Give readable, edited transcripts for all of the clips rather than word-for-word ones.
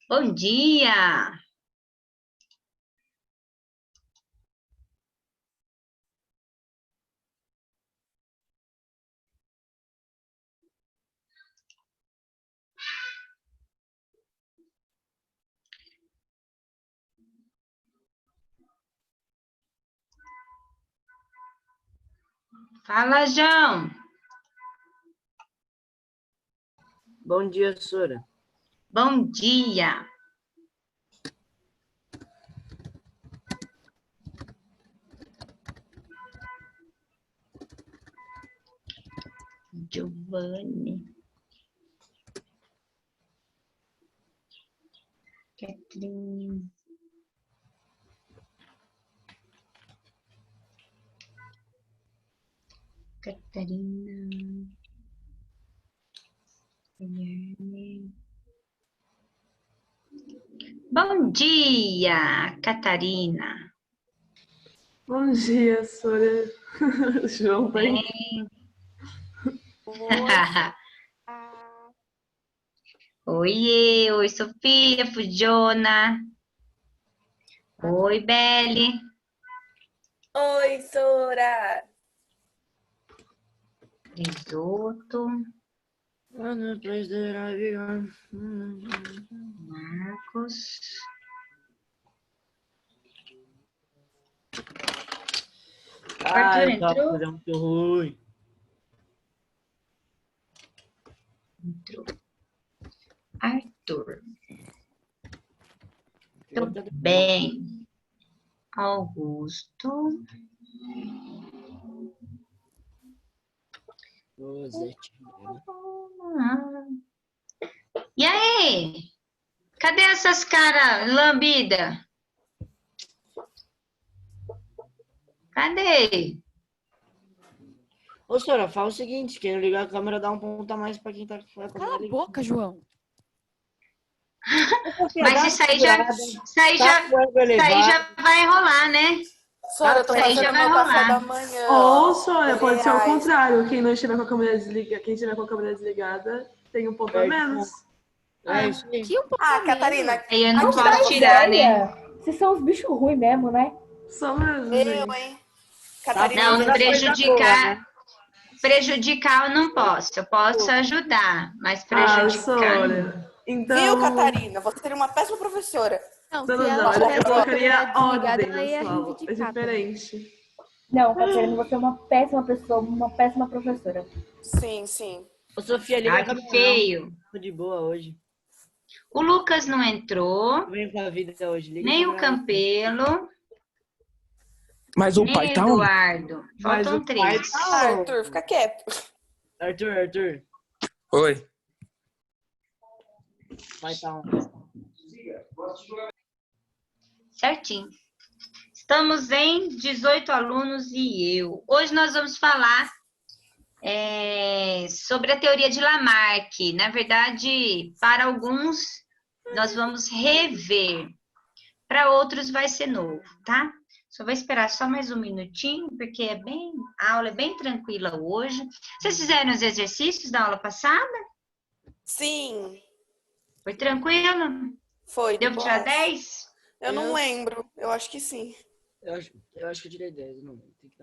Bom dia! Fala, João! Bom dia, Sora. Bom dia! Giovanni. Catherine. Catarina. Guilherme. Bom dia, Catarina. Bom dia, Sora. O João tá aí. Oiê, oi, Sofia, Fugiona. Oi, Belle. Oi, Sora. Risoto. Marcos. Arthur entrou? É muito ruim. Entrou. Arthur. Tudo bem. Augusto. E aí? Cadê essas caras lambidas? Cadê? Ô, Sora, fala o seguinte, quem não ligar a câmera dá um ponto a mais pra quem tá com a câmera Cala a boca, João. Mas isso aí já vai rolar, né? Sora, eu tô Aí fazendo já vai meu café rolar. da manhã. Ou, Sora, pode ser o R$10. contrário. Quem não estiver com a câmera desligada, quem estiver com a câmera desligada tem um ponto a menos. É isso aí. Que um pouco Ah, menos. Catarina. Aí eu não Aqui posso tirar, né? Vocês são uns bichos ruins mesmo, né? Só mesmo, Eu, gente. hein? Catarina, Não, Mas prejudicar eu não posso. Eu posso ajudar, mas Ah, prejudicar não. Sora. Então... viu, Catarina? Você seria uma péssima professora. Não, Não, se ela não, eu tivesse com a colocaria câmera desligada, ordem ela ia na sua aula. É reivindicar também. diferente. Não, Catarina, você é uma péssima pessoa, uma péssima professora. Sim, sim. Ô, Sofia, liga Ah, a câmera. que feio. Tô de boa hoje. O Lucas não entrou, Tô bem com a vida hoje. Liga nem a o câmera. Campelo, Mas o nem pai o tá onde? Eduardo. Mas Faltam o pai 3. Arthur, fica quieto. Arthur. Oi. Vai tá onde? Certinho. Estamos em 18 alunos e eu. Hoje nós vamos falar sobre a teoria de Lamarck. Na verdade, para alguns, nós vamos rever. Para outros, vai ser novo, tá? Só vou esperar só mais um minutinho, porque a aula é bem tranquila hoje. Vocês fizeram os exercícios da aula passada? Sim, Foi tranquilo? foi. Deu para tirar 10? Eu não lembro. Eu acho que sim. Eu acho que eu tirei 10.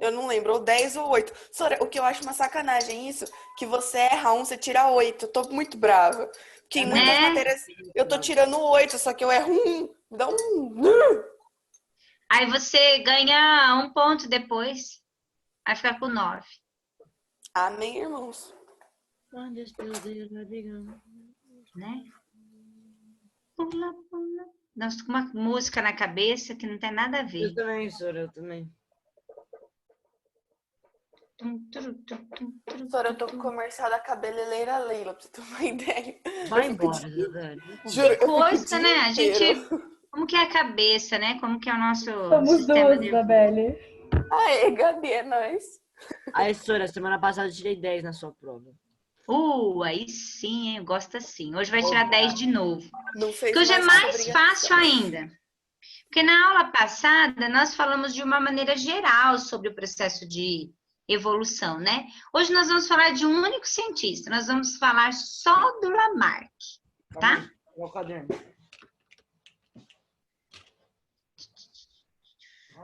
Eu não lembro. Ou 10 ou 8. Sora, o que eu acho uma sacanagem isso, que você erra um, você tira 8. Tô muito brava. Porque em muitas matérias eu tô tirando 8, só que eu erro um. Dá um... Aí você ganha 1 ponto depois. Vai ficar com 9. Amém, irmãos. Né? Pula, pula. Nós com uma música na cabeça que não tem nada a ver. Eu também, Sora, eu também. Sora, eu tô com o comercial da cabeleireira Leila, pra você ter uma ideia. Vai embora, velho. Juro, eu fico o Coisa, dia né? A gente... inteiro. Como que é a cabeça, né? Como que é o nosso Somos sistema duas, nervoso? Isabelle. Aê, Gabi, é nóis. Aí, Sora, semana passada eu tirei 10 na sua prova. Aí sim, hein? Eu gosto assim. Hoje vai tirar 10 de novo. Não fez Porque hoje é que mais obrigação. fácil ainda. Porque na aula passada, nós falamos de uma maneira geral sobre o processo de evolução, né? Hoje nós vamos falar de um único cientista. Nós vamos falar só do Lamarck, tá? Meu caderno.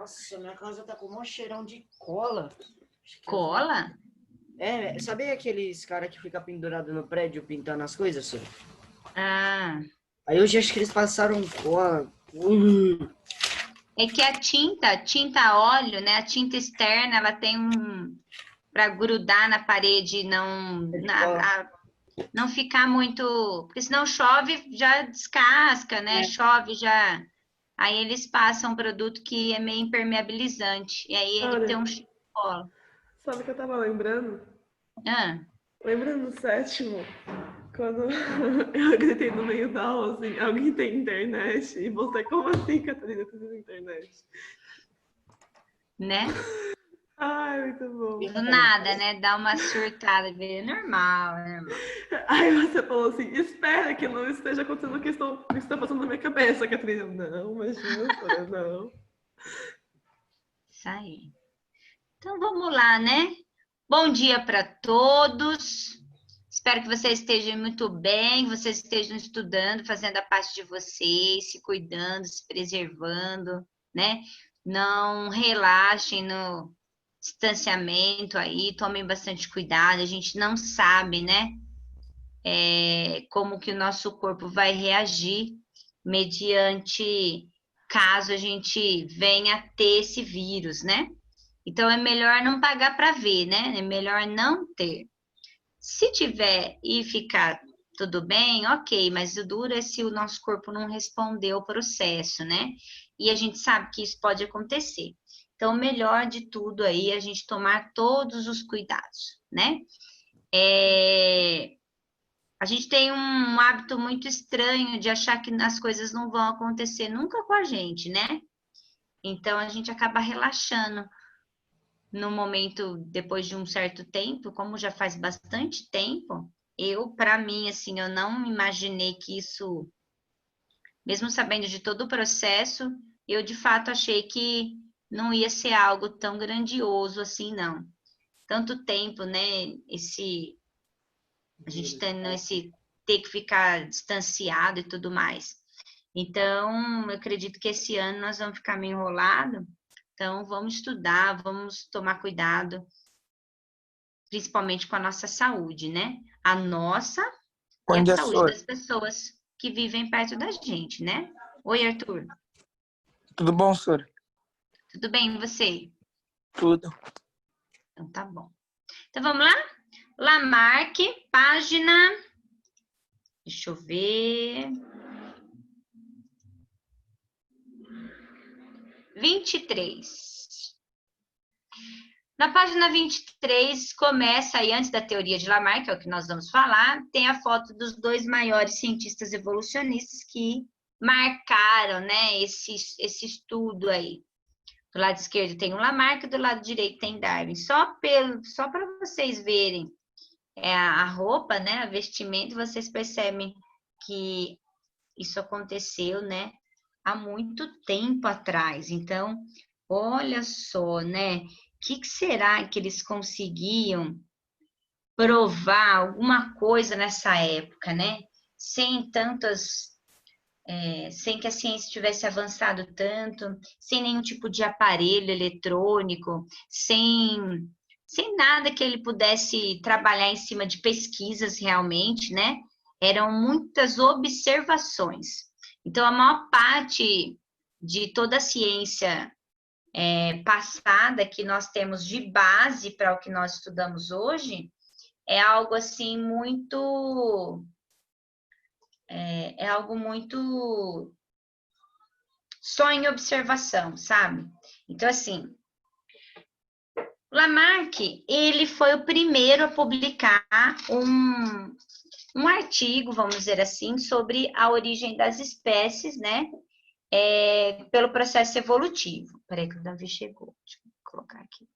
Nossa, minha casa tá com um cheirão de cola. Acho que Cola? É, sabe aqueles cara que fica pendurado no prédio pintando as coisas, senhor? Ah, Aí hoje acho que eles passaram cola. é que a tinta a óleo, né? A tinta externa, ela tem para grudar na parede e não ficar muito, porque senão chove, já descasca, né? É. Chove já. Aí eles passam um produto que é meio impermeabilizante. E aí ele tem Olha, um cheiro de cola. sabe o que eu tava lembrando? Ah, Lembrando no sétimo, quando eu gritei no meio da aula, assim, alguém tem internet? E você, como assim, Catarina, você tem internet? né? Ai, muito bom. Do nada, né? Dá uma surtada. É normal, é normal. Aí você falou assim, espera que não esteja acontecendo o que está passando na minha cabeça, Catarina. Não, imagina, Sora, não. Isso aí. Então vamos lá, né? Bom dia para todos. Espero que vocês estejam muito bem, que vocês estejam estudando, fazendo a parte de vocês, se cuidando, se preservando, né? Não relaxem no distanciamento aí, tomem bastante cuidado. A gente não sabe, né? Como que o nosso corpo vai reagir mediante caso a gente venha a ter esse vírus, né? Então é melhor não pagar para ver, né? É melhor não ter. Se tiver e ficar tudo bem, ok, mas o duro é se o nosso corpo não respondeu o processo, né? E a gente sabe que isso pode acontecer. Então, o melhor de tudo aí é a gente tomar todos os cuidados, né? A gente tem um hábito muito estranho de achar que as coisas não vão acontecer nunca com a gente, né? Então, a gente acaba relaxando no momento, depois de um certo tempo, como já faz bastante tempo, para mim, assim, eu não imaginei que isso, mesmo sabendo de todo o processo, eu de fato achei que não ia ser algo tão grandioso assim, não. Tanto tempo, né, a gente tendo ter que ficar distanciado e tudo mais. Então, eu acredito que esse ano nós vamos ficar meio enrolado. Então, vamos estudar, vamos tomar cuidado, principalmente com a nossa saúde, né? A nossa e Bom a dia, saúde senhor. das pessoas que vivem perto da gente, né? Oi, Arthur. Tudo bom, senhor? Tudo bem, e você? Tudo. Então, tá bom. Então, vamos lá? Lamarck, página... Deixa eu ver... 23. Na página 23, começa aí, antes da teoria de Lamarck, que é o que nós vamos falar, tem a foto dos dois maiores cientistas evolucionistas que marcaram, né, esse estudo aí. Do lado esquerdo tem o Lamarck, do lado direito tem Darwin. Só para vocês verem a roupa, né, a vestimenta, vocês percebem que isso aconteceu, né, há muito tempo atrás. Então, olha só, né? O que será que eles conseguiam provar alguma coisa nessa época, né? Sem sem que a ciência tivesse avançado tanto, sem nenhum tipo de aparelho eletrônico, sem nada que ele pudesse trabalhar em cima de pesquisas realmente, né? Eram muitas observações. Então, a maior parte de toda a ciência passada que nós temos de base para o que nós estudamos hoje é algo assim muito algo muito só em observação, sabe? Então assim, Lamarck, ele foi o primeiro a publicar um artigo, vamos dizer assim, sobre a origem das espécies, né? Pelo processo evolutivo. Peraí que o Davi chegou. Deixa eu colocar aqui.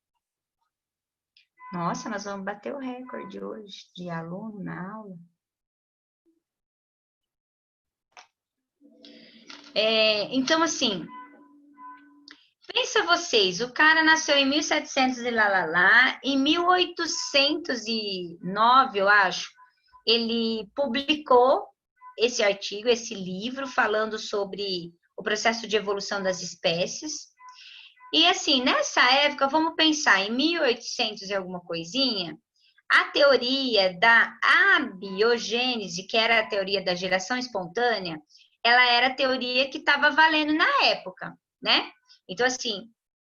Nossa, nós vamos bater o recorde hoje de aluno na aula. Então, assim, pensa vocês, o cara nasceu em 1700 e lá, em 1809, eu acho, ele publicou esse artigo, esse livro, falando sobre o processo de evolução das espécies. E assim, nessa época, vamos pensar em 1800 e alguma coisinha, a teoria da abiogênese, que era a teoria da geração espontânea, ela era a teoria que estava valendo na época, né? Então, assim,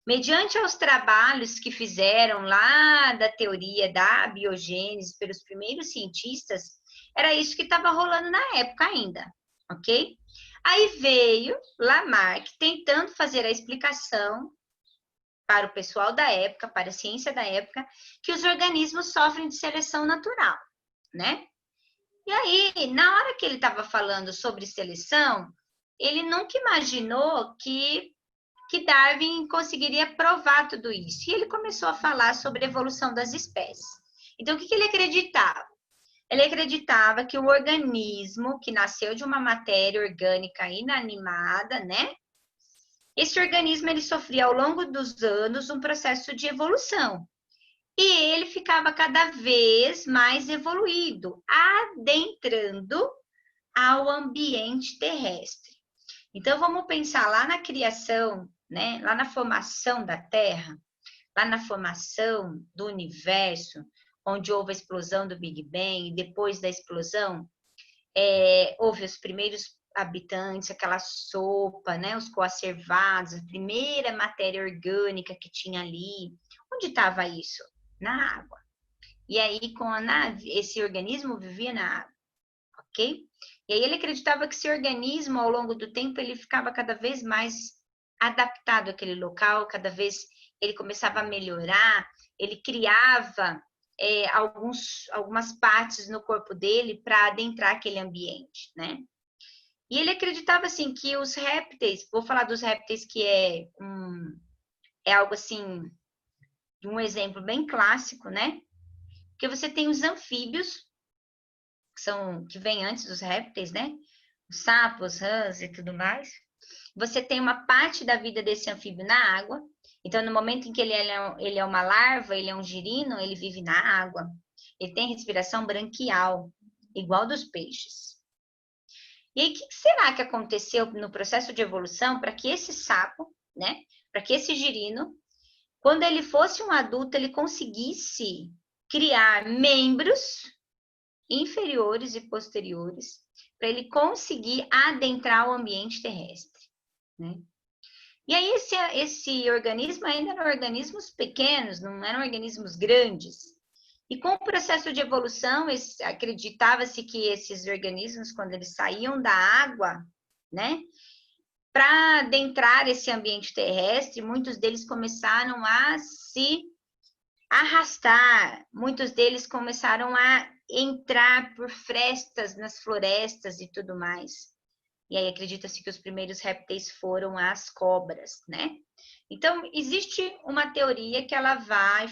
mediante aos trabalhos que fizeram lá da teoria da abiogênese pelos primeiros cientistas, era isso que estava rolando na época ainda, ok? Aí veio Lamarck tentando fazer a explicação para o pessoal da época, para a ciência da época, que os organismos sofrem de seleção natural, né? E aí, na hora que ele estava falando sobre seleção, ele nunca imaginou que Darwin conseguiria provar tudo isso. E ele começou a falar sobre a evolução das espécies. Então, o que ele acreditava? Ele acreditava que o organismo que nasceu de uma matéria orgânica inanimada, né? Esse organismo ele sofria ao longo dos anos um processo de evolução. E ele ficava cada vez mais evoluído, adentrando ao ambiente terrestre. Então, vamos pensar lá na criação, né? Lá na formação da Terra, lá na formação do universo, onde houve a explosão do Big Bang, e depois da explosão, houve os primeiros habitantes, aquela sopa, né? Os coacervados, a primeira matéria orgânica que tinha ali. Onde estava isso? Na água. E aí, esse organismo vivia na água, ok? E aí ele acreditava que esse organismo, ao longo do tempo, ele ficava cada vez mais adaptado àquele local, cada vez ele começava a melhorar, ele criava algumas partes no corpo dele para adentrar aquele ambiente, né? E ele acreditava, assim, que os répteis, vou falar dos répteis que é algo, assim, um exemplo bem clássico, né? Porque você tem os anfíbios, que vêm antes dos répteis, né? Os sapos, rãs e tudo mais. Você tem uma parte da vida desse anfíbio na água. Então, no momento em que ele é uma larva, ele é um girino, ele vive na água. Ele tem respiração branquial, igual dos peixes. E aí, o que será que aconteceu no processo de evolução para que esse sapo, né? Para que esse girino, quando ele fosse um adulto, ele conseguisse criar membros inferiores e posteriores para ele conseguir adentrar o ambiente terrestre, né? E aí esse organismo ainda eram organismos pequenos, não eram organismos grandes. E com o processo de evolução, acreditava-se que esses organismos, quando eles saíam da água, né, para adentrar esse ambiente terrestre, muitos deles começaram a se arrastar, muitos deles começaram a entrar por frestas nas florestas e tudo mais. E aí acredita-se que os primeiros répteis foram as cobras, né? Então, existe uma teoria que ela vai,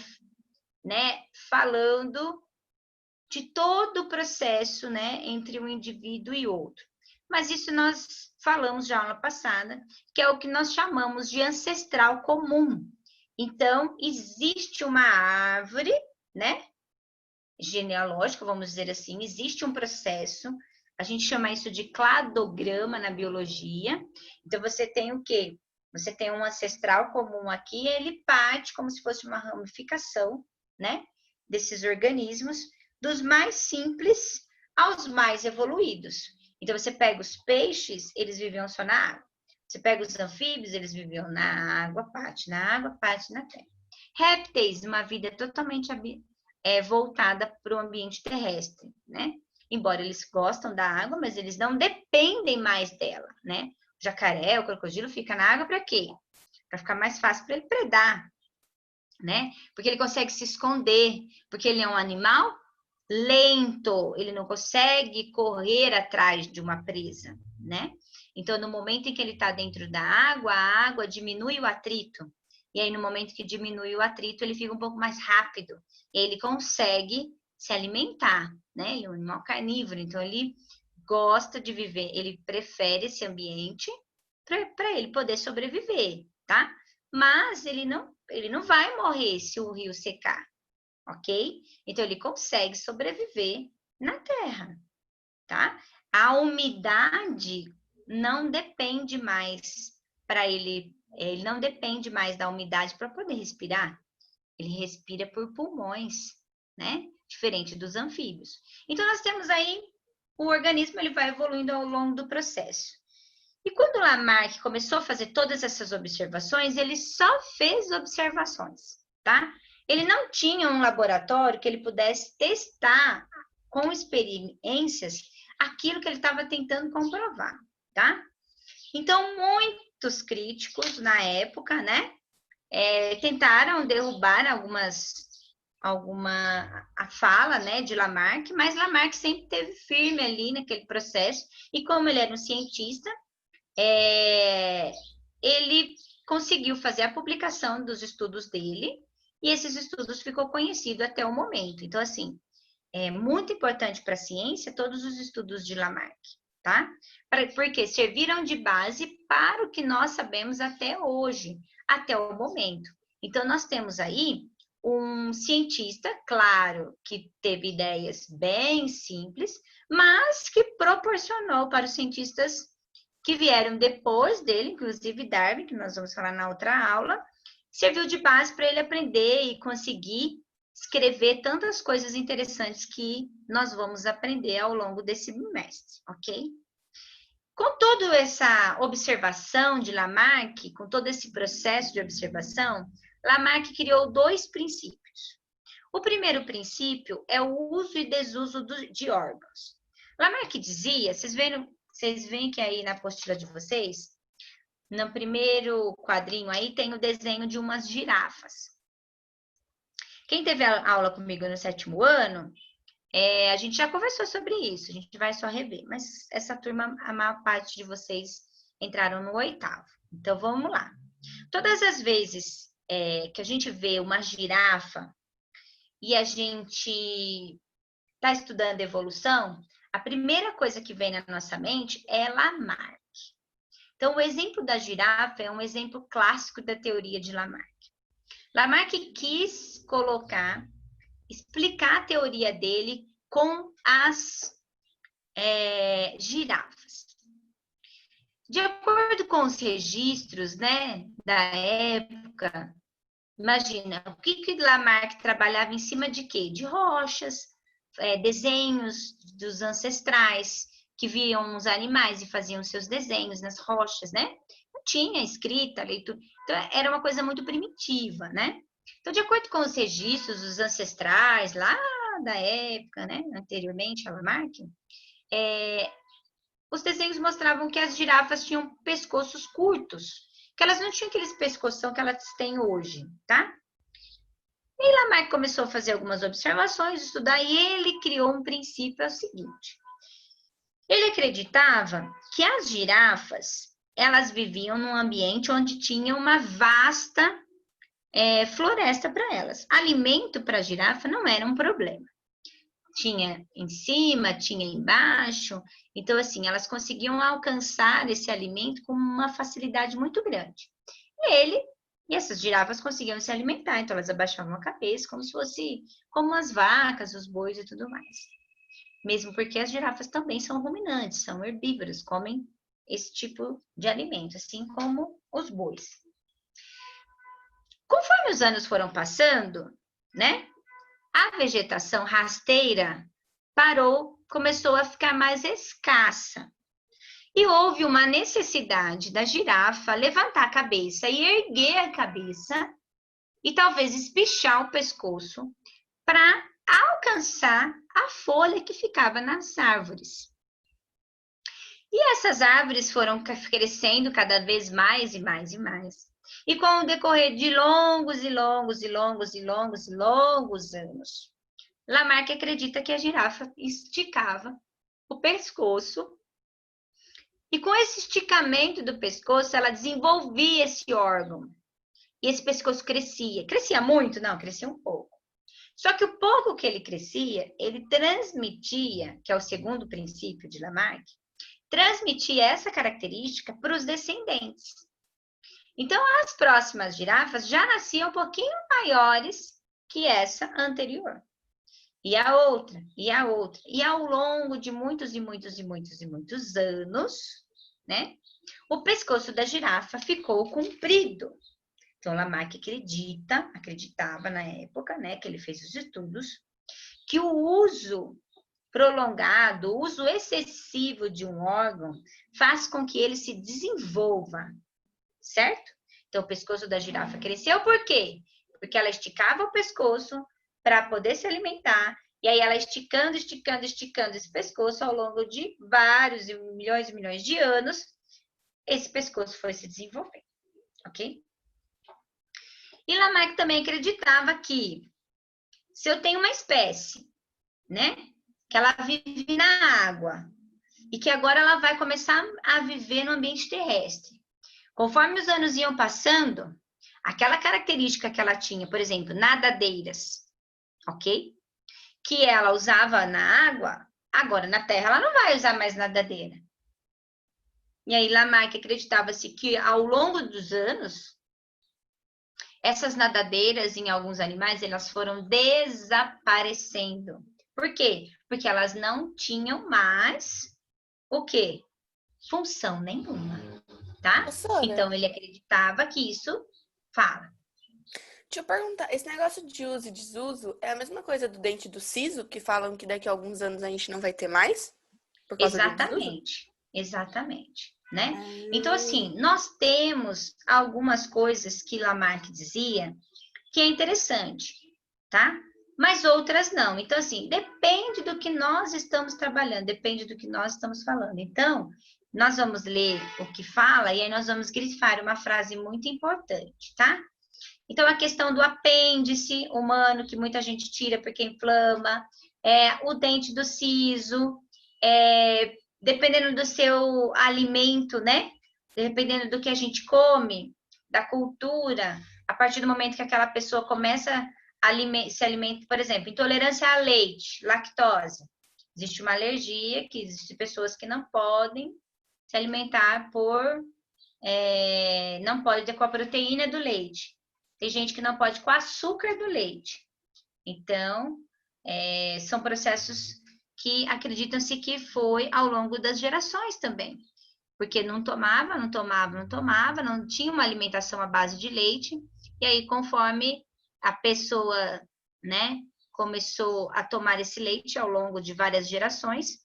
né, falando de todo o processo, né, entre um indivíduo e outro. Mas isso nós falamos já na aula passada, que é o que nós chamamos de ancestral comum. Então, existe uma árvore, né, genealógica, vamos dizer assim, existe um processo, a gente chama isso de cladograma na biologia. Então, você tem o quê? Você tem um ancestral comum aqui, ele parte como se fosse uma ramificação, né, desses organismos, dos mais simples aos mais evoluídos. Então, você pega os peixes, eles viviam só na água. Você pega os anfíbios, eles viviam na água, parte na água, parte na terra. Répteis, uma vida totalmente voltada para o ambiente terrestre, né? Embora eles gostam da água, mas eles não dependem mais dela, né? O jacaré, o crocodilo fica na água para quê? Para ficar mais fácil para ele predar, né? Porque ele consegue se esconder, porque ele é um animal lento, ele não consegue correr atrás de uma presa, né? Então, no momento em que ele está dentro da água, a água diminui o atrito. E aí, no momento que diminui o atrito, ele fica um pouco mais rápido. E ele consegue se alimentar, né? Ele é um animal carnívoro, então ele gosta de viver, ele prefere esse ambiente para ele poder sobreviver, tá? Mas ele não vai morrer se o rio secar, ok? Então, ele consegue sobreviver na terra, tá? A umidade não depende mais para ele ele não depende mais da umidade para poder respirar. Ele respira por pulmões, né? Diferente dos anfíbios. Então, nós temos aí, o organismo ele vai evoluindo ao longo do processo. E quando Lamarck começou a fazer todas essas observações, ele só fez observações, tá? Ele não tinha um laboratório que ele pudesse testar com experiências aquilo que ele estava tentando comprovar, tá? Então, muitos críticos na época, né, tentaram derrubar a fala, né, de Lamarck, mas Lamarck sempre esteve firme ali naquele processo, e como ele era um cientista, ele conseguiu fazer a publicação dos estudos dele, e esses estudos ficou conhecido até o momento. Então, assim, é muito importante para a ciência todos os estudos de Lamarck, tá? Porque serviram de base para o que nós sabemos até hoje, até o momento. Então, nós temos aí um cientista, claro, que teve ideias bem simples, mas que proporcionou para os cientistas que vieram depois dele, inclusive Darwin, que nós vamos falar na outra aula, serviu de base para ele aprender e conseguir escrever tantas coisas interessantes que nós vamos aprender ao longo desse bimestre, ok? Com toda essa observação de Lamarck, com todo esse processo de observação, Lamarck criou 2 princípios. O primeiro princípio é o uso e desuso de órgãos. Lamarck dizia, vocês veem que aí na apostila de vocês, no primeiro quadrinho aí tem o desenho de umas girafas. Quem teve aula comigo no 7º ano, a gente já conversou sobre isso, a gente vai só rever, mas essa turma, a maior parte de vocês entraram no 8º. Então, vamos lá. Todas as vezes que a gente vê uma girafa e a gente está estudando evolução, a primeira coisa que vem na nossa mente é Lamarck. Então, o exemplo da girafa é um exemplo clássico da teoria de Lamarck. Lamarck quis explicar a teoria dele com as girafas. De acordo com os registros, né, da época, imagina, o que Lamarck trabalhava em cima de quê? De rochas, desenhos dos ancestrais, que viam os animais e faziam seus desenhos nas rochas, né? Não tinha escrita, leitura. Então, era uma coisa muito primitiva, né? Então, de acordo com os registros dos ancestrais lá da época, né? Anteriormente a Lamarck, os desenhos mostravam que as girafas tinham pescoços curtos, que elas não tinham aqueles pescoção que elas têm hoje, tá? E Lamarck começou a fazer algumas observações, estudar, e ele criou um princípio, é o seguinte. Ele acreditava que as girafas, elas viviam num ambiente onde tinha uma vasta floresta para elas. Alimento para a girafa não era um problema. Tinha em cima, tinha embaixo. Então, assim, elas conseguiam alcançar esse alimento com uma facilidade muito grande. E essas girafas conseguiam se alimentar, então elas abaixavam a cabeça como se fosse como as vacas, os bois e tudo mais. Mesmo porque as girafas também são ruminantes, são herbívoras, comem esse tipo de alimento, assim como os bois. Conforme os anos foram passando, né, a vegetação rasteira começou a ficar mais escassa. E houve uma necessidade da girafa levantar a cabeça e erguer a cabeça e talvez espichar o pescoço para alcançar a folha que ficava nas árvores. E essas árvores foram crescendo cada vez mais e mais e mais. E com o decorrer de longos anos, Lamarck acredita que a girafa esticava o pescoço e com esse esticamento do pescoço ela desenvolvia esse órgão. E esse pescoço crescia. Crescia muito? Não, crescia um pouco. Só que o pouco que ele crescia, ele transmitia, que é o segundo princípio de Lamarck, transmitia essa característica para os descendentes. Então, as próximas girafas já nasciam um pouquinho maiores que essa anterior. E a outra, e a outra. E ao longo de muitos anos, né, o pescoço da girafa ficou comprido. Então, Lamarck acreditava na época, né, que ele fez os estudos, que o uso prolongado, o uso excessivo de um órgão faz com que ele se desenvolva, certo? Então, o pescoço da girafa cresceu por quê? Porque ela esticava o pescoço para poder se alimentar, e aí ela esticando esse pescoço ao longo de vários e milhões de anos, esse pescoço foi se desenvolvendo, ok? E Lamarck também acreditava que se eu tenho uma espécie, né, que ela vive na água e que agora ela vai começar a viver no ambiente terrestre. Conforme os anos iam passando, aquela característica que ela tinha, por exemplo, nadadeiras, ok? Que ela usava na água, agora na terra ela não vai usar mais nadadeira. E aí Lamarck acreditava-se que ao longo dos anos, essas nadadeiras em alguns animais, elas foram desaparecendo. Por quê? Porque elas não tinham mais o quê? Função nenhuma, tá? Professora, Então, ele acreditava que isso fala. deixa eu perguntar, esse negócio de uso e desuso é a mesma coisa do dente do siso, que falam que daqui a alguns anos a gente não vai ter mais? Por causa do desuso? Exatamente, né? Então, assim, nós temos algumas coisas que Lamarck dizia que é interessante, tá? Mas outras não. Então, assim, depende do que nós estamos trabalhando, depende do que nós estamos falando. Então, nós vamos ler o que fala e aí nós vamos grifar uma frase muito importante, tá? Então, a questão do apêndice humano, que muita gente tira porque inflama, o dente do siso, dependendo do seu alimento, né? Dependendo do que a gente come, da cultura, a partir do momento que aquela pessoa começa se alimenta, por exemplo, intolerância a leite, lactose. Existe uma alergia, que existem pessoas que não podem se alimentar não pode ter com a proteína do leite. Tem gente que não pode com o açúcar do leite. Então, são processos que acreditam-se que foi ao longo das gerações também. Porque não tomava, não tinha uma alimentação à base de leite. E aí, conforme a pessoa, né, começou a tomar esse leite ao longo de várias gerações,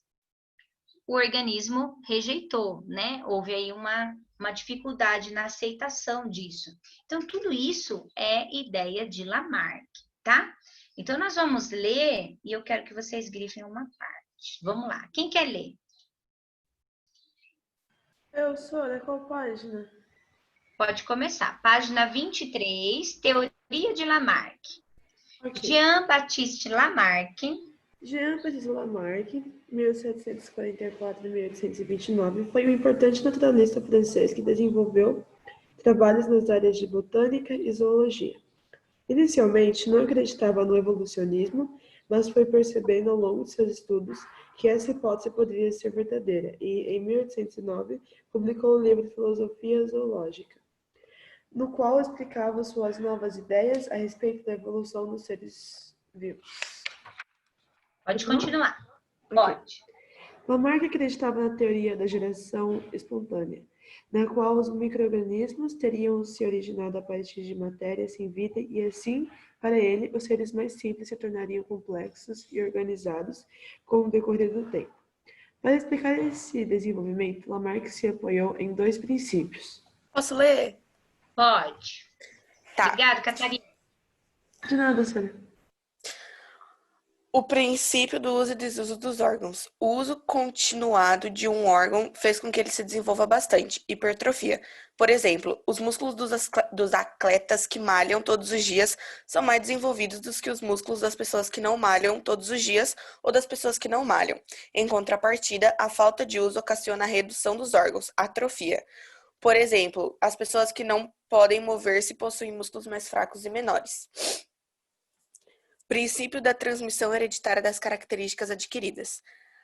o organismo rejeitou, né? Houve aí uma dificuldade na aceitação disso. Então, tudo isso é ideia de Lamarck, tá? Então, nós vamos ler e eu quero que vocês grifem uma parte. Vamos lá. Quem quer ler? Eu sou, né? Qual página? Pode começar. Página 23, Teoria de Lamarck. Okay. Jean-Baptiste Lamarck. Jean-Baptiste Lamarck, 1744-1829, foi um importante naturalista francês que desenvolveu trabalhos nas áreas de botânica e zoologia. Inicialmente, não acreditava no evolucionismo, mas foi percebendo ao longo de seus estudos que essa hipótese poderia ser verdadeira e, em 1809, publicou o livro Filosofia Zoológica, no qual explicava suas novas ideias a respeito da evolução dos seres vivos. Pode continuar. Okay. Pode. Lamarck acreditava na teoria da geração espontânea, na qual os micro-organismos teriam se originado a partir de matéria sem vida e, assim, para ele, os seres mais simples se tornariam complexos e organizados com o decorrer do tempo. Para explicar esse desenvolvimento, Lamarck se apoiou em dois princípios. Posso ler? Pode. Tá. Obrigada, Catarina. De nada, Sônia. O princípio do uso e desuso dos órgãos. O uso continuado de um órgão fez com que ele se desenvolva bastante. Hipertrofia. Por exemplo, os músculos dos atletas que malham todos os dias são mais desenvolvidos do que os músculos das pessoas que não malham todos os dias ou das pessoas que não malham. Em contrapartida, a falta de uso ocasiona a redução dos órgãos, atrofia. Por exemplo, as pessoas que não podem mover-se possuem músculos mais fracos e menores. Princípio da transmissão hereditária das características adquiridas.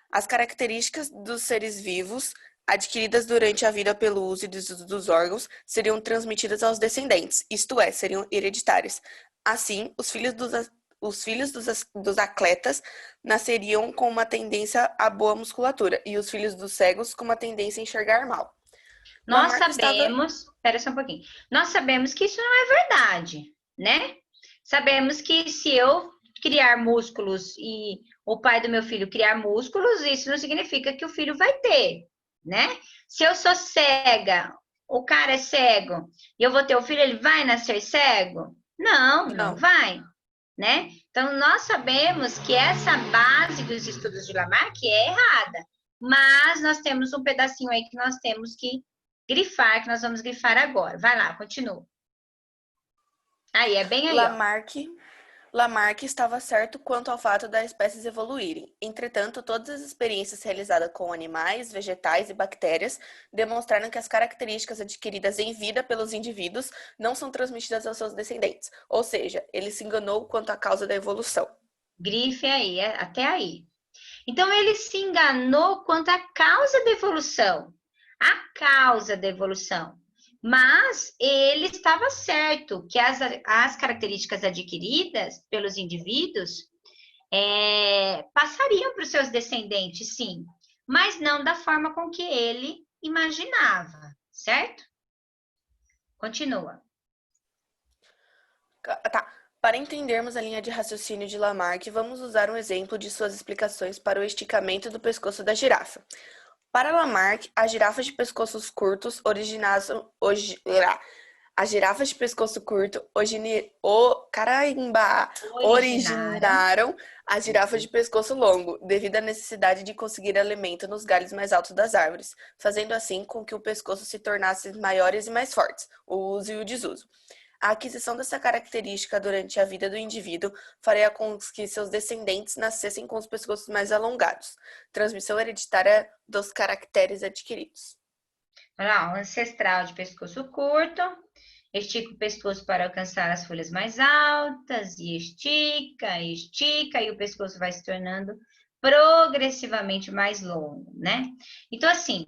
As características dos seres vivos adquiridas durante a vida pelo uso e desuso dos órgãos seriam transmitidas aos descendentes, isto é, seriam hereditárias. Assim, os filhos dos atletas nasceriam com uma tendência à boa musculatura e os filhos dos cegos com uma tendência a enxergar mal. Nós Lamarck estava... sabemos, espera só um pouquinho, nós sabemos que isso não é verdade, né? Sabemos que se eu criar músculos e o pai do meu filho criar músculos, isso não significa que o filho vai ter, né? Se eu sou cega, o cara é cego, e eu vou ter o filho, ele vai nascer cego? Não, não vai, né? Então, nós sabemos que essa base dos estudos de Lamarck é errada, mas nós temos um pedacinho aí que nós temos que grifar, que nós vamos grifar agora. Vai lá, continua. Aí, é bem aí, ó. Lamarck estava certo quanto ao fato das espécies evoluírem. Entretanto, todas as experiências realizadas com animais, vegetais e bactérias demonstraram que as características adquiridas em vida pelos indivíduos não são transmitidas aos seus descendentes. Ou seja, ele se enganou quanto à causa da evolução. Grife aí, até aí. Então, ele se enganou quanto à causa da evolução. A causa da evolução. Mas ele estava certo que as características adquiridas pelos indivíduos passariam para os seus descendentes, sim, mas não da forma com que ele imaginava, certo? Continua. Tá. Para entendermos a linha de raciocínio de Lamarck, vamos usar um exemplo de suas explicações para o esticamento do pescoço da girafa. Para Lamarck, as girafas de pescoços curtos originaram as girafas de pescoço longo, devido à necessidade de conseguir alimento nos galhos mais altos das árvores, fazendo assim com que o pescoço se tornasse maiores e mais fortes, o uso e o desuso. A aquisição dessa característica durante a vida do indivíduo faria com que seus descendentes nascessem com os pescoços mais alongados. Transmissão hereditária dos caracteres adquiridos. Olha lá, ancestral de pescoço curto, estica o pescoço para alcançar as folhas mais altas, e estica, e o pescoço vai se tornando progressivamente mais longo, né? Então, assim,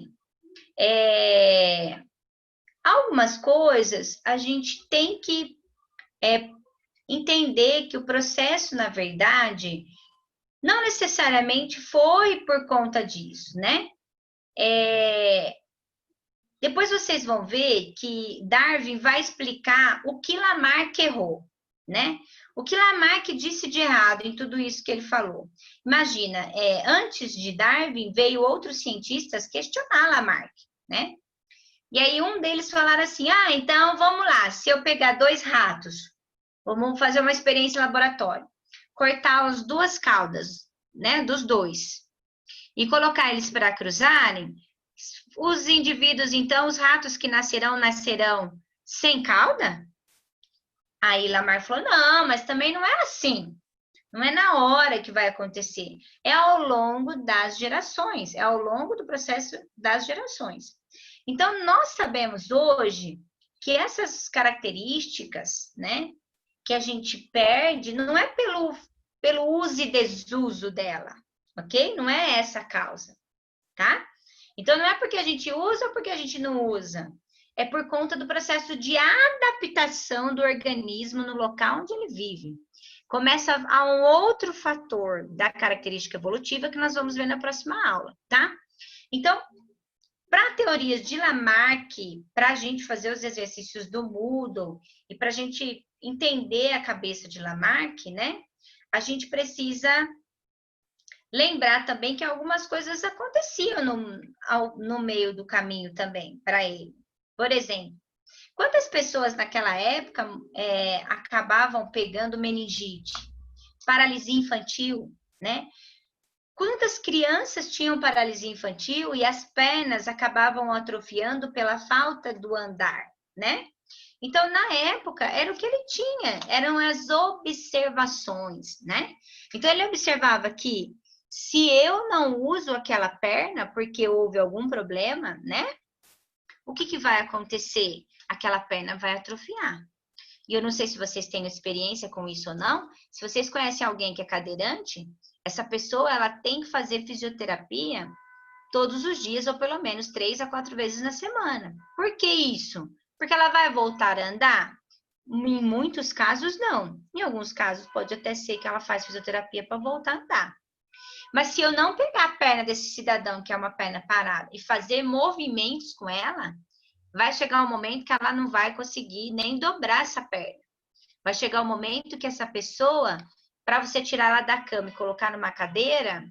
algumas coisas a gente tem que entender que o processo, na verdade, não necessariamente foi por conta disso, né? Depois vocês vão ver que Darwin vai explicar o que Lamarck errou, né? O que Lamarck disse de errado em tudo isso que ele falou. Imagina, antes de Darwin, veio outros cientistas questionar Lamarck, né? E aí um deles falaram assim, então vamos lá, se eu pegar 2 ratos, vamos fazer uma experiência em laboratório, cortar as 2 caudas, né, dos 2, e colocar eles para cruzarem, os indivíduos, então, os ratos que nascerão sem cauda? Aí Lamarck falou, não, mas também não é assim. Não é na hora que vai acontecer. É ao longo das gerações. É ao longo do processo das gerações. Então, nós sabemos hoje que essas características, né, que a gente perde, não é pelo uso e desuso dela, ok? Não é essa a causa, tá? Então, não é porque a gente usa ou porque a gente não usa. É por conta do processo de adaptação do organismo no local onde ele vive. Começa a um outro fator da característica evolutiva que nós vamos ver na próxima aula, tá? Então, para teorias de Lamarck, para a gente fazer os exercícios do Moodle e para a gente entender a cabeça de Lamarck, né? A gente precisa lembrar também que algumas coisas aconteciam no meio do caminho também para ele. Por exemplo, quantas pessoas naquela época acabavam pegando meningite, paralisia infantil, né? Quantas crianças tinham paralisia infantil e as pernas acabavam atrofiando pela falta do andar, né? Então, na época, era o que ele tinha, eram as observações, né? Então, ele observava que se eu não uso aquela perna porque houve algum problema, né? O que vai acontecer? Aquela perna vai atrofiar. E eu não sei se vocês têm experiência com isso ou não. Se vocês conhecem alguém que é cadeirante, essa pessoa ela tem que fazer fisioterapia todos os dias, ou pelo menos 3 a 4 vezes na semana. Por que isso? Porque ela vai voltar a andar? Em muitos casos, não. Em alguns casos, pode até ser que ela faz fisioterapia para voltar a andar. Mas se eu não pegar a perna desse cidadão, que é uma perna parada, e fazer movimentos com ela, vai chegar um momento que ela não vai conseguir nem dobrar essa perna. Vai chegar um momento que essa pessoa, para você tirar ela da cama e colocar numa cadeira,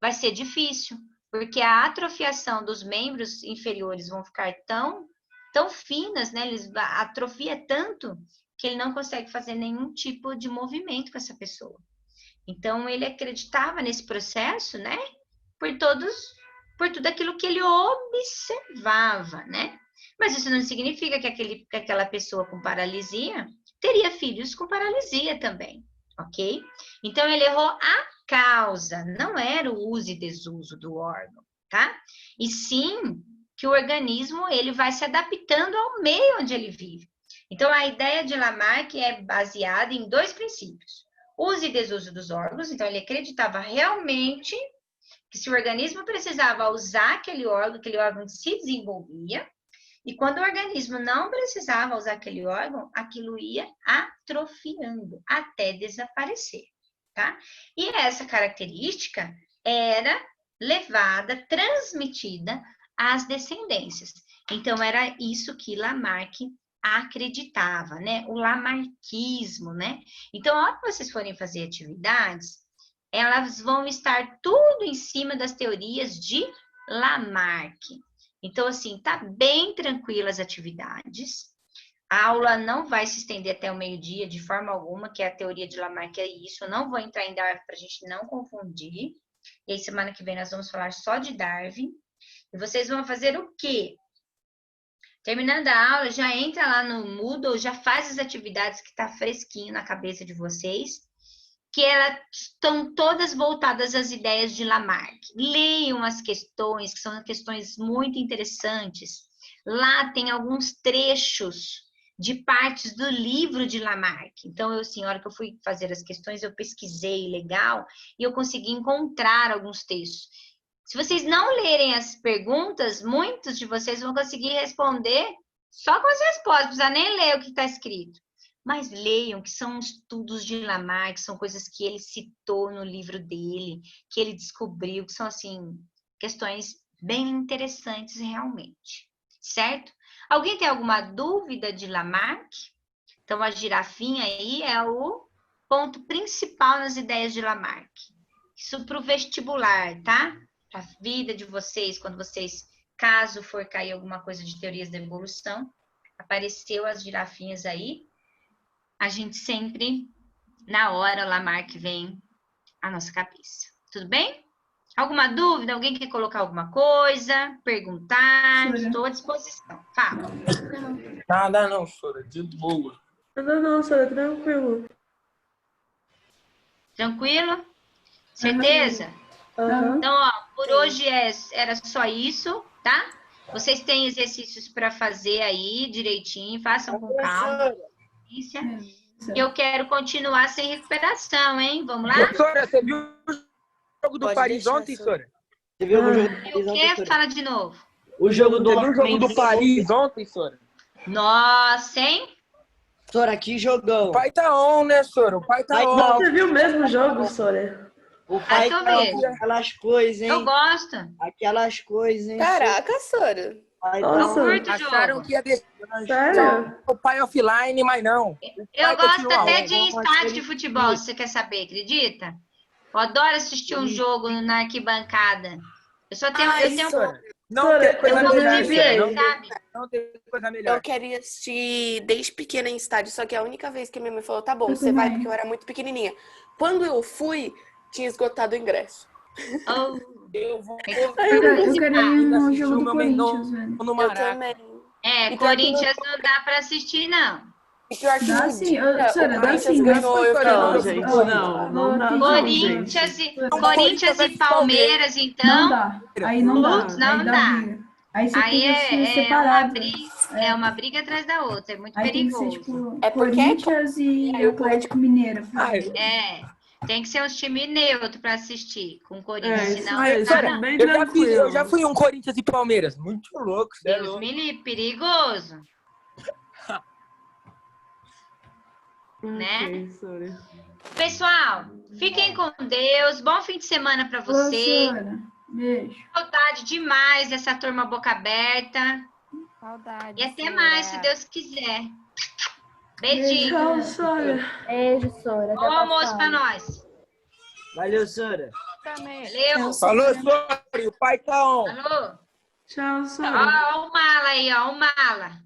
vai ser difícil, porque a atrofiação dos membros inferiores vão ficar tão finas, né? A atrofia é tanto que ele não consegue fazer nenhum tipo de movimento com essa pessoa. Então, ele acreditava nesse processo, né? Por tudo aquilo que ele observava, né? Mas isso não significa que aquela pessoa com paralisia teria filhos com paralisia também, ok? Então, ele errou a causa, não era o uso e desuso do órgão, tá? E sim que o organismo ele vai se adaptando ao meio onde ele vive. Então, a ideia de Lamarck é baseada em 2 princípios. Uso e desuso dos órgãos, então ele acreditava realmente que se o organismo precisava usar aquele órgão se desenvolvia, e quando o organismo não precisava usar aquele órgão, aquilo ia atrofiando até desaparecer, tá? E essa característica era levada, transmitida às descendências. Então, era isso que Lamarck acreditava, né? O lamarquismo, né? Então, a hora que vocês forem fazer atividades, elas vão estar tudo em cima das teorias de Lamarck. Então, assim, tá bem tranquila as atividades. A aula não vai se estender até o meio-dia de forma alguma, que a teoria de Lamarck é isso. Eu não vou entrar em Darwin para a gente não confundir. E aí, semana que vem, nós vamos falar só de Darwin. E vocês vão fazer o quê? Terminando a aula, já entra lá no Moodle, já faz as atividades que tá fresquinho na cabeça de vocês, que elas estão todas voltadas às ideias de Lamarck. Leiam as questões, que são questões muito interessantes. Lá tem alguns trechos de partes do livro de Lamarck. Então, assim, a hora que eu fui fazer as questões, eu pesquisei legal e eu consegui encontrar alguns textos. Se vocês não lerem as perguntas, muitos de vocês vão conseguir responder só com as respostas, não precisa nem ler o que está escrito. Mas leiam, que são estudos de Lamarck, são coisas que ele citou no livro dele, que ele descobriu, que são, assim, questões bem interessantes realmente, certo? Alguém tem alguma dúvida de Lamarck? Então, a girafinha aí é o ponto principal nas ideias de Lamarck. Isso para o vestibular, tá? Para a vida de vocês, quando vocês, caso for cair alguma coisa de teorias da evolução, apareceu as girafinhas aí, a gente sempre, na hora, Lamarck vem à nossa cabeça. Tudo bem? Alguma dúvida? Alguém quer colocar alguma coisa? Perguntar? Estou à disposição. Fala. Nada não, Sora. De boa. Não, Sora, tranquilo. Tranquilo? Certeza? Aham. Então, ó, por hoje era só isso, tá? Vocês têm exercícios para fazer aí direitinho, façam com calma. Eu quero continuar sem recuperação, hein? Vamos lá? Sora, você viu o jogo do Pode Paris deixar, ontem, Sora. Sora? Você viu o jogo do E Paris o ontem, que? Sora? Fala de novo. O jogo Você viu o jogo do Flamengo. Paris ontem, Sora? Nossa, hein? Sora, que jogão. O pai tá on, né, Sora? O pai tá Pai on. tá on. Você viu o mesmo jogo, Sora? O pai que eu tá vejo. aquelas coisas, Eu hein? gosto. Aquelas coisas, hein? Caraca, Sora. Pai Nossa. Eu curto o Acharam jogo. que ia deixar Sério? o pai offline, mas não. Eu gosto continua até on. de ir em estádio de futebol, se você quer saber, acredita? Eu adoro assistir um jogo na arquibancada. Eu tenho Sora, não Sora, tem coisa eu tô melhor. na NBA. Não, sabe? não tem coisa melhor. Eu queria assistir desde pequena em estádio, só que a única vez que minha mãe falou, tá bom, Eu você vai, também. porque eu era muito pequenininha. Quando eu fui, tinha esgotado o ingresso. Oh, Eu vou Eu queria ir no assistir jogo o do meu Corinthians, velho. no Eu Maraca. também. é, E pior que Corinthians não dá para assistir, não. E pior que Dá no sim, dia, Sora, o dá Corinthians sim. ganhou, eu quero Não, ver o gente, Corinthians. não dá não, Corinthians gente. e Palmeiras, Não então. dá. Aí não dá. Putz, não Aí dá dá. briga. Aí você Aí tem que assistir uma separado. briga, é uma briga atrás da outra, é muito Aí tem que ser, perigoso. tipo, É porque é Corinthians e aí o Atlético Mineiro. É, tem que ser um time neutro para assistir com o Corinthians, É, senão isso não dá, Sora, não. bem Eu tranquilo. já fui um Corinthians e Palmeiras. Muito louco, cê é Deus louco. me livre, perigoso. Né? Ok, Sora. Pessoal, fiquem com Deus, bom fim de semana para vocês. Sora, beijo. Saudade demais dessa turma boca aberta. Saudade. E até mais, se Deus quiser. Tchau, Beijinho. Sora. Beijo, Sora. Até Bom a almoço pra próxima. nós. Valeu, Sora. Também. Valeu. Falou, Sori, o pai tá on. Falou. Tchau, Ó, Sora. ó o mala aí, ó o mala.